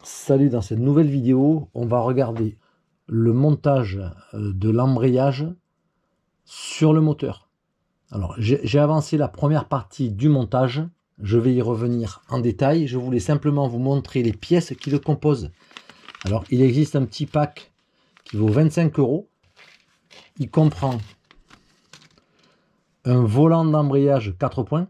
Salut, dans cette nouvelle vidéo, on va regarder le montage de l'embrayage sur le moteur. Alors, j'ai avancé la première partie du montage, je vais y revenir en détail. Je voulais simplement vous montrer les pièces qui le composent. Alors, il existe un petit pack qui vaut 25 €. Il comprend un volant d'embrayage 4 points,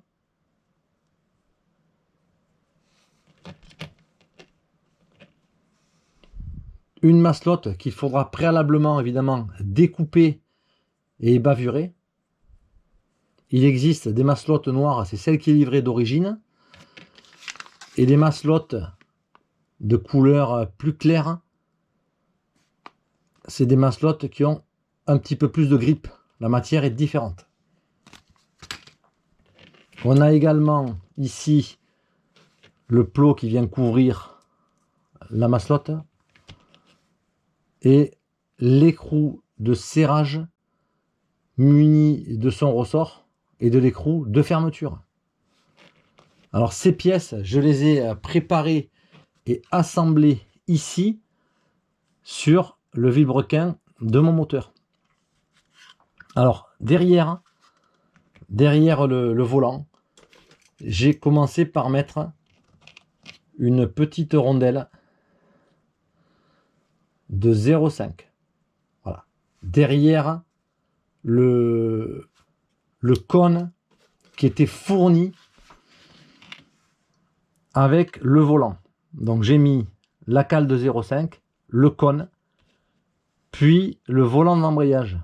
une maslotte qu'il faudra préalablement évidemment découper et bavurer. Il existe des maslottes noires, c'est celle qui est livrée d'origine, et des maslottes de couleur plus claire, c'est des maslottes qui ont un petit peu plus de grippe, la matière est différente. On a également ici le plot qui vient couvrir la maslotte et l'écrou de serrage muni de son ressort et de l'écrou de fermeture. Alors ces pièces, je les ai préparées et assemblées ici sur le vilebrequin de mon moteur. Alors derrière le volant, j'ai commencé par mettre une petite rondelle de 0,5. Voilà. Derrière le cône qui était fourni avec le volant. Donc j'ai mis la cale de 0,5, le cône, puis le volant d'embrayage.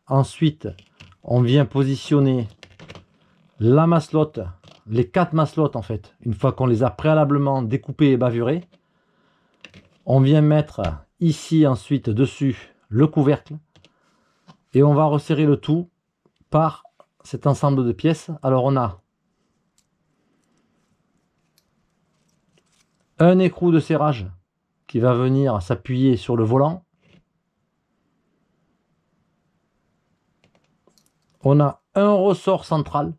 Ensuite, on vient positionner la maslotte, les 4 maslottes en fait. Une fois qu'on les a préalablement découpées et bavurées, on vient mettre ici ensuite dessus le couvercle et on va resserrer le tout par cet ensemble de pièces. Alors on a un écrou de serrage qui va venir s'appuyer sur le volant. On a un ressort central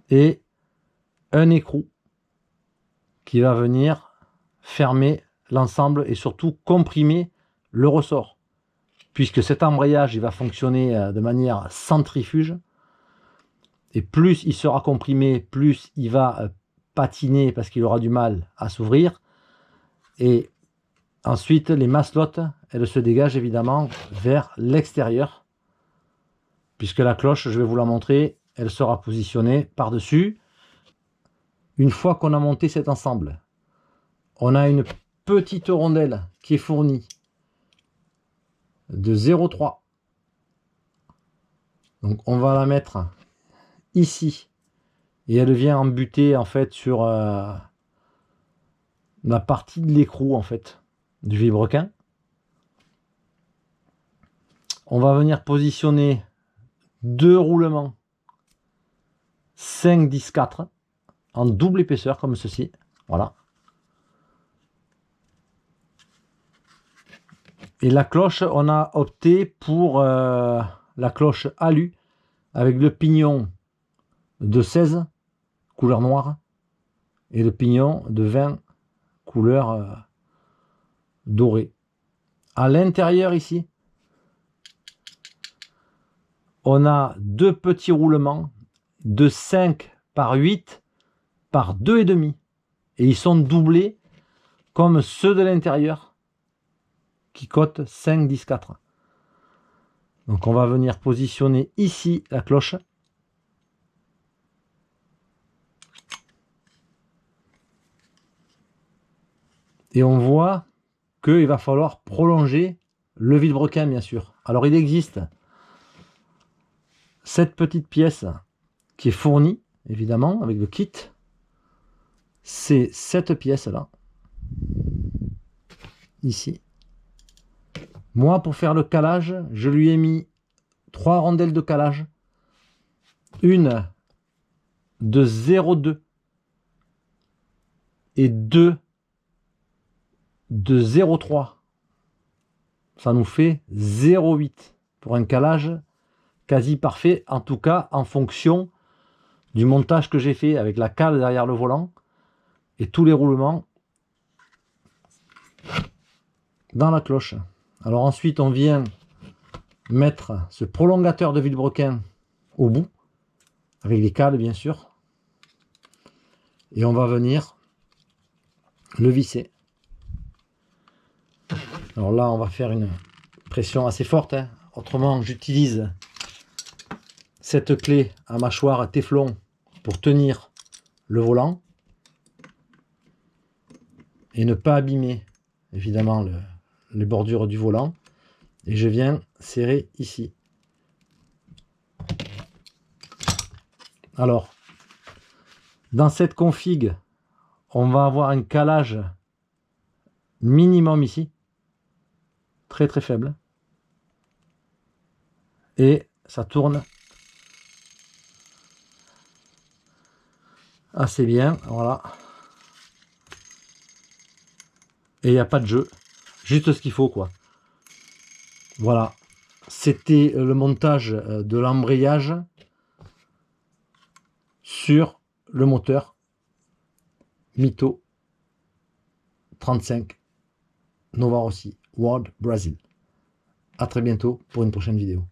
et un écrou qui va venir fermer l'ensemble et surtout comprimer le ressort, puisque cet embrayage il va fonctionner de manière centrifuge et plus il sera comprimé, plus il va patiner parce qu'il aura du mal à s'ouvrir. Et ensuite les maslottes, elles se dégagent évidemment vers l'extérieur, puisque la cloche, je vais vous la montrer, elle sera positionnée par-dessus. Une fois qu'on a monté cet ensemble, on a une petite rondelle qui est fournie de 0,3. Donc on va la mettre ici et elle vient embuter en fait sur la partie de l'écrou en fait du vilebrequin. On va venir positionner 2 roulements 5, 10, 4 en double épaisseur comme ceci. Voilà. Et la cloche, on a opté pour la cloche alu avec le pignon de 16 couleur noire et le pignon de 20 couleur dorée. À l'intérieur ici, on a 2 petits roulements de 5 par 8 par 2,5 et ils sont doublés comme ceux de l'intérieur qui cotent 5, 10, 4. Donc on va venir positionner ici la cloche. Et on voit qu'il va falloir prolonger le vilebrequin bien sûr. Alors il existe cette petite pièce qui est fournie évidemment avec le kit. C'est cette pièce là, ici. Moi pour faire le calage, je lui ai mis 3 rondelles de calage. Une de 0,2 et 2 de 0,3. Ça nous fait 0,8 pour un calage quasi parfait, en tout cas en fonction du montage que j'ai fait avec la cale derrière le volant et tous les roulements dans la cloche. Alors ensuite on vient mettre ce prolongateur de vilebrequin au bout, avec les cales bien sûr, et on va venir le visser. Alors là on va faire une pression assez forte, hein. Autrement j'utilise cette clé à mâchoire téflon pour tenir le volant et ne pas abîmer évidemment les bordures du volant, et je viens serrer ici. Alors dans cette config on va avoir un calage minimum ici, très très faible, et ça tourne assez bien, voilà, et il n'y a pas de jeu, juste ce qu'il faut quoi. Voilà, c'était le montage de l'embrayage sur le moteur Mito 35 Nova Rossi World Brazil. À très bientôt pour une prochaine vidéo.